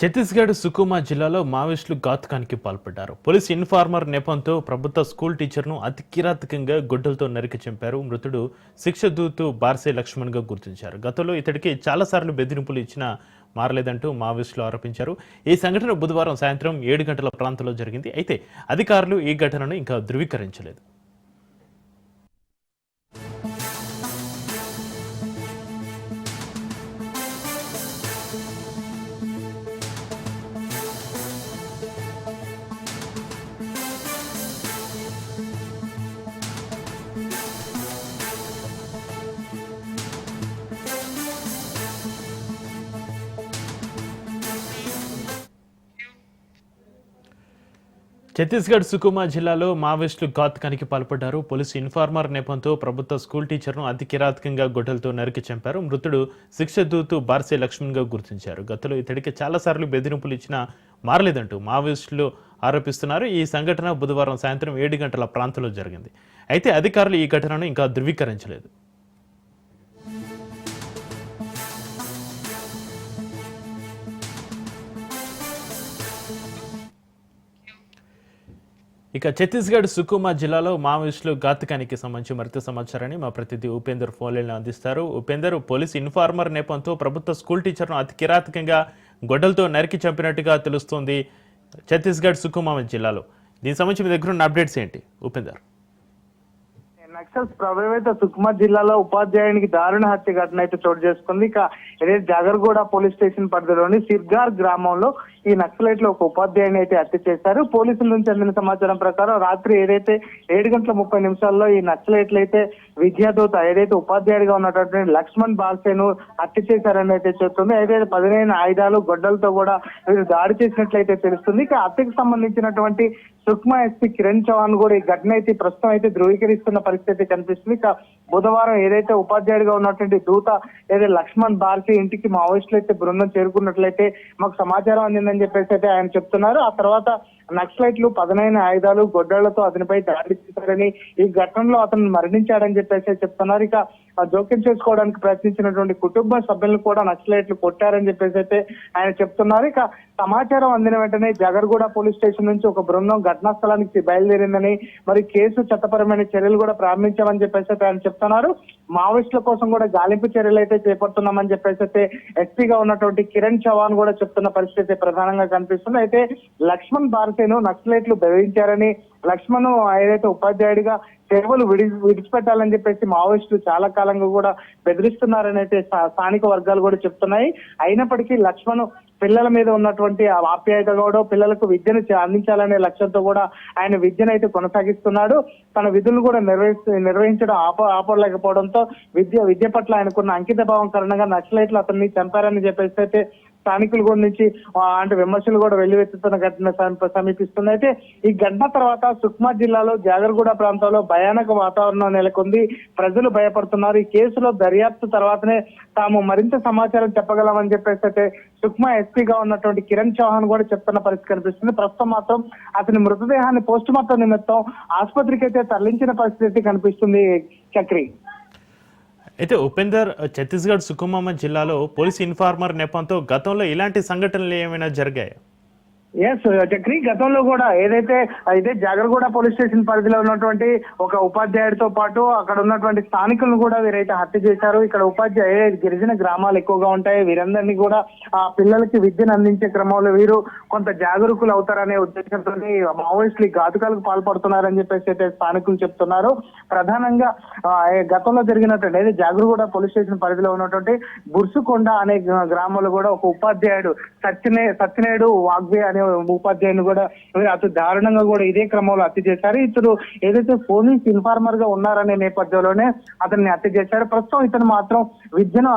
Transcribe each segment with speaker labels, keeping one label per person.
Speaker 1: ఛత్తీస్గఢ్ సుకుమా జిల్లాలో మావోయిస్టులు ఘాతుకానికి పాల్పడ్డారు. పోలీస్ ఇన్ఫార్మర్ నెపంతో ప్రభుత్వ స్కూల్ టీచర్ను అతి కిరాతకంగా గొడ్డలతో నరికి చంపారు. మృతుడు శిక్షదూతు బార్సే లక్ష్మణ్గా గుర్తించారు. గతంలో ఇతడికి చాలాసార్లు బెదిరింపులు ఇచ్చినా మారలేదంటూ మావోయిస్టులు ఆరోపించారు. ఈ సంఘటన బుధవారం సాయంత్రం 7 గంటల ప్రాంతంలో జరిగింది. అయితే అధికారులు ఈ ఘటనను ఇంకా ధృవీకరించలేదు. ఛత్తీస్గఢ్ సుకుమా జిల్లాలో మావోయిస్టులు ఘాతుకానికి పాల్పడ్డారు. పోలీసు ఇన్ఫార్మర్ నెపంతో ప్రభుత్వ స్కూల్ టీచర్ను అతి కిరాతకంగా గొడ్డలతో నరికి చంపారు. మృతుడు శిక్షదూతు బార్సే లక్ష్మణ్గా గుర్తించారు. గతంలో ఇతడికి చాలాసార్లు బెదిరింపులు ఇచ్చినా మారలేదంటూ మావోయిస్టులు ఆరోపిస్తున్నారు. ఈ సంఘటన బుధవారం సాయంత్రం 7 గంటల ప్రాంతంలో జరిగింది. అయితే అధికారులు ఈ ఘటనను ఇంకా ధృవీకరించలేదు. ఇక ఛత్తీస్గఢ్ సుకుమా జిల్లాలో మావోయిస్టులు ఘాతుకానికి సంబంధించి మరింత సమాచారాన్ని మా ప్రతినిధి ఉపేందర్ ఫోన్లైన్లో అందిస్తారు. ఉపేందర్, పోలీస్ ఇన్ఫార్మర్ నెపంతో ప్రభుత్వ స్కూల్ టీచర్ను అతి కిరాతకంగా గొడ్డలతో నరికి చంపినట్టుగా తెలుస్తోంది ఛత్తీస్గఢ్ సుకుమా జిల్లాలో. దీనికి సంబంధించి మీ దగ్గర ఉన్న అప్డేట్స్ ఏంటి ఉపేందర్?
Speaker 2: నక్సల్స్ ప్రభావిత సుకుమా జిల్లాలో ఉపాధ్యాయునికి దారుణ హత్య ఘటన అయితే చోటు చేసుకుంది. ఇక ఏదైతే జాగర్గూడ పోలీస్ స్టేషన్ పరిధిలోని సిర్గార్ గ్రామంలో ఈ నక్సలైట్లు ఒక ఉపాధ్యాయుని అయితే హత్య చేశారు. పోలీసుల నుంచి అందిన సమాచారం ప్రకారం రాత్రి ఏదైతే 7:30 ఈ నక్సలైట్లు అయితే విద్యాదూత ఏదైతే ఉపాధ్యాయుడిగా ఉన్నటువంటి లక్ష్మణ్ బాల్సేను హత్య చేశారని అయితే చెప్తుంది. ఏదైతే 15 ఆయుధాలు గొడ్డలతో కూడా వీరు దాడి చేసినట్లయితే తెలుస్తుంది. ఇక హత్యకు సంబంధించినటువంటి సుక్మా ఎస్పీ కిరణ్ చౌహాన్ కూడా ఈ ఘటన అయితే ప్రస్తుతం అయితే ధృవీకరిస్తున్న పరిస్థితి కనిపిస్తుంది. ఇక బుధవారం ఏదైతే ఉపాధ్యాయుడిగా ఉన్నటువంటి దూత ఏదైతే లక్ష్మణ్ బార్సీ ఇంటికి మావోయిస్టులు అయితే బృందం చేరుకున్నట్లయితే మాకు సమాచారం అందిందని చెప్పేసి అయితే ఆయన చెప్తున్నారు. ఆ తర్వాత నక్సలైట్లు 15 ఆయుధాలు గొడ్డళ్లతో అతనిపై దాడి చేశారని, ఈ ఘటనలో అతను మరణించాడని చెప్పేసి చెప్తున్నారు. ఇక జోక్యం చేసుకోవడానికి ప్రయత్నించినటువంటి కుటుంబ సభ్యులను కూడా నక్సలైట్లు కొట్టారని చెప్పేసి అయితే ఆయన చెప్తున్నారు. ఇక సమాచారం అందిన వెంటనే జాగర్గూడ పోలీస్ స్టేషన్ నుంచి ఒక బృందం ఘటనా స్థలానికి బయలుదేరిందని, మరి కేసు చట్టపరమైన చర్యలు కూడా ప్రారంభించామని చెప్పేసి అయితే ఆయన చెప్తున్నారు. మావోయిస్టుల కోసం కూడా గాలింపు చర్యలు అయితే చేపడుతున్నామని చెప్పేసి అయితే ఎస్పీగా ఉన్నటువంటి కిరణ్ చౌహాన్ కూడా చెప్తున్న పరిస్థితి ప్రధానంగా కనిపిస్తుంది. అయితే లక్ష్మణ్ బార్సేను నక్సలైట్లు బెదిరించారని, లక్ష్మణ్ ఏదైతే ఉపాధ్యాయుడిగా సేవలు విడిచిపెట్టాలని చెప్పేసి మావోయిస్టులు చాలా కాలంగా కూడా బెదిరిస్తున్నారని అయితే స్థానిక వర్గాలు కూడా చెప్తున్నాయి. అయినప్పటికీ లక్ష్మణ్ పిల్లల మీద ఉన్నటువంటి ఆప్యాయత కూడా పిల్లలకు విద్యను అందించాలనే లక్ష్యంతో కూడా ఆయన విద్యను అయితే కొనసాగిస్తున్నాడు. తన విధులను కూడా నిర్వహించడం ఆపలేకపోవడంతో విద్య పట్ల ఆయనకున్న అంకిత భావం కారణంగా నక్సలైట్లు అతన్ని చంపారని చెప్పేసి అయితే స్థానికుల కూడా నుంచి అంటే విమర్శలు కూడా వెల్లువెత్తుతున్న ఘటన సమీపిస్తుంది. అయితే ఈ ఘటన తర్వాత సుక్మా జిల్లాలో జాగర్గూడ ప్రాంతంలో భయానక వాతావరణం నెలకొంది. ప్రజలు భయపడుతున్నారు. ఈ కేసులో దర్యాప్తు తర్వాతనే తాము మరింత సమాచారం చెప్పగలమని చెప్పేసి అయితే సుక్మా ఎస్పీగా ఉన్నటువంటి కిరణ్ చౌహాన్ కూడా చెప్తున్న పరిస్థితి కనిపిస్తుంది. ప్రస్తుతం మాత్రం అతని మృతదేహాన్ని పోస్ట్ మార్టం నిమిత్తం ఆసుపత్రికి అయితే తరలించిన పరిస్థితి కనిపిస్తుంది. చక్రి,
Speaker 1: అయితే ఉపేందర్, ఛత్తీస్గఢ్ సుకుమా జిల్లాలో పోలీస్ ఇన్ఫార్మర్ నెపంతో గతంలో ఇలాంటి సంఘటనలు ఏమైనా జరిగాయా?
Speaker 2: ఎస్ చక్రి, గతంలో కూడా ఏదైతే జాగర్గూడ పోలీస్ స్టేషన్ పరిధిలో ఉన్నటువంటి ఒక ఉపాధ్యాయుడితో పాటు అక్కడ ఉన్నటువంటి స్థానికులను కూడా వీరైతే హత్య చేశారు. ఇక్కడ గిరిజన గ్రామాలు ఎక్కువగా ఉంటాయి. వీరందరినీ కూడా ఆ పిల్లలకి విద్యను అందించే క్రమంలో వీరు కొంత జాగరూకులు అవుతారనే ఉద్దేశంతో మావోయిస్టులు ఘాతుకాలకు పాల్పడుతున్నారని చెప్పేసి అయితే స్థానికులు చెప్తున్నారు. ప్రధానంగా గతంలో జరిగినటువంటి జాగర్గూడ పోలీస్ స్టేషన్ పరిధిలో ఉన్నటువంటి బుర్సుకొండ అనే గ్రామంలో కూడా ఒక ఉపాధ్యాయుడు సత్యనేడు వాగ్వే అనే ఉపాధ్యాయుని కూడా అతి దారుణంగా కూడా ఇదే క్రమంలో హత్య చేశారు. ఇతడు ఏదైతే పోలీస్ ఇన్ఫార్మర్ గా ఉన్నారనే నేపథ్యంలోనే అతన్ని హత్య చేశారు. ప్రస్తుతం ఇతను మాత్రం విద్యను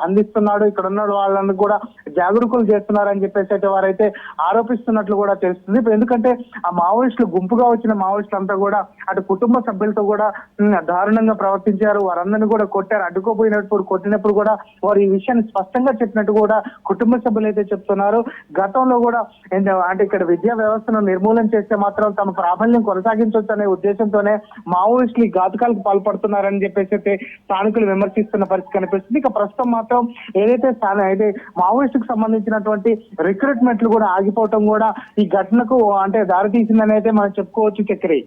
Speaker 2: అందిస్తున్నాడు. ఇక్కడ ఉన్న వాళ్ళని కూడా జాగరూకులు చేస్తున్నారని చెప్పేసి అయితే వారైతే ఆరోపిస్తున్నట్లు కూడా తెలుస్తుంది. ఎందుకంటే ఆ మావోయిస్టులు గుంపుగా వచ్చిన మావోయిస్టులు అంతా కూడా అటు కుటుంబ సభ్యులతో కూడా దారుణంగా ప్రవర్తించారు. వారందరినీ కూడా కొట్టారు. అడ్డుకోపోయినప్పుడు కొట్టినప్పుడు కూడా వారు ఈ విషయాన్ని స్పష్టంగా చెప్పినట్టు కూడా కుటుంబ సభ్యులు అయితే చెప్తున్నారు. గతంలో కూడా అంటే ఇక్కడ విద్యా వ్యవస్థను నిర్మూలన చేస్తే మాత్రం తమ ప్రాబల్యం కొనసాగించవచ్చు అనే ఉద్దేశంతోనే మావోయిస్టులు ఈ ఘాతుకాలకు పాల్పడుతున్నారని చెప్పేసి అయితే స్థానికులు విమర్శిస్తున్న పరిస్థితి కనిపిస్తుంది. ఇక ప్రస్తుతం మాత్రం ఏదైతే మావోయిస్టుకు సంబంధించినటువంటి రిక్రూట్మెంట్లు కూడా ఆగిపోవటం కూడా ఈ ఘటనకు అంటే దారితీసిందని అయితే మనం చెప్పుకోవచ్చు చక్రి.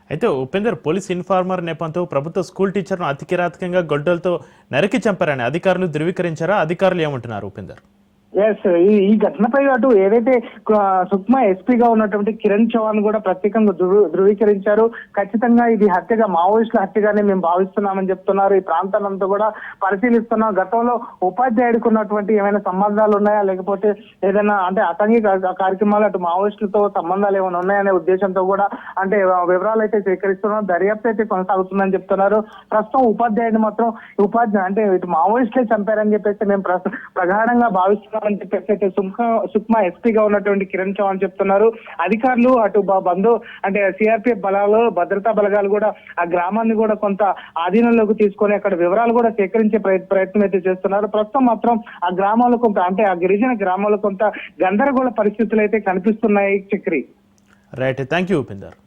Speaker 1: అయితే ఉపేందర్, పోలీస్ ఇన్ఫార్మర్ నెపంతో ప్రభుత్వ స్కూల్ టీచర్ను అతి కిరాతకంగా గొడ్డలతో నరికి చంపారని అధికారులు ధృవీకరించారా? అధికారులు ఏమంటున్నారు ఉపేందర్?
Speaker 2: ఎస్, ఈ ఘటనపై అటు ఏదైతే సుక్మా ఎస్పీగా ఉన్నటువంటి కిరణ్ చౌహాన్ కూడా ప్రత్యేకంగా ధృవీకరించారు. ఖచ్చితంగా ఇది హత్యగా మావోయిస్టుల హత్యగానే మేము భావిస్తున్నామని చెప్తున్నారు. ఈ ప్రాంతాలంతా కూడా పరిశీలిస్తున్నాం. గతంలో ఉపాధ్యాయుడికి ఉన్నటువంటి ఏమైనా సంబంధాలు ఉన్నాయా, లేకపోతే ఏదైనా అంటే అతని కార్యక్రమాలు అటు మావోయిస్టులతో సంబంధాలు ఏమైనా ఉన్నాయనే ఉద్దేశంతో కూడా అంటే వివరాలు అయితే సేకరిస్తున్నాం. దర్యాప్తు అయితే కొనసాగుతుందని చెప్తున్నారు. ప్రస్తుతం ఉపాధ్యాయుడిని మాత్రం అంటే ఇటు మావోయిస్టులే చంపారని చెప్పేసి మేము ప్రగాఢంగా భావిస్తున్నాం అని చెప్పేసి అయితే సుక్మా ఎస్పీగా ఉన్నటువంటి కిరణ్ చౌహాన్ చెప్తున్నారు. అధికారులు అటు అంటే సిఆర్పిఎఫ్ బలాలు, భద్రతా బలగాలు కూడా ఆ గ్రామాన్ని కూడా కొంత ఆధీనంలోకి తీసుకొని అక్కడ వివరాలు కూడా సేకరించే ప్రయత్నం అయితే చేస్తున్నారు. ప్రస్తుతం మాత్రం ఆ గ్రామాల్లో కొంత అంటే ఆ గిరిజన గ్రామాల్లో కొంత గందరగోళ పరిస్థితులు అయితే కనిపిస్తున్నాయి Chakri.
Speaker 1: Right, thank you Upender.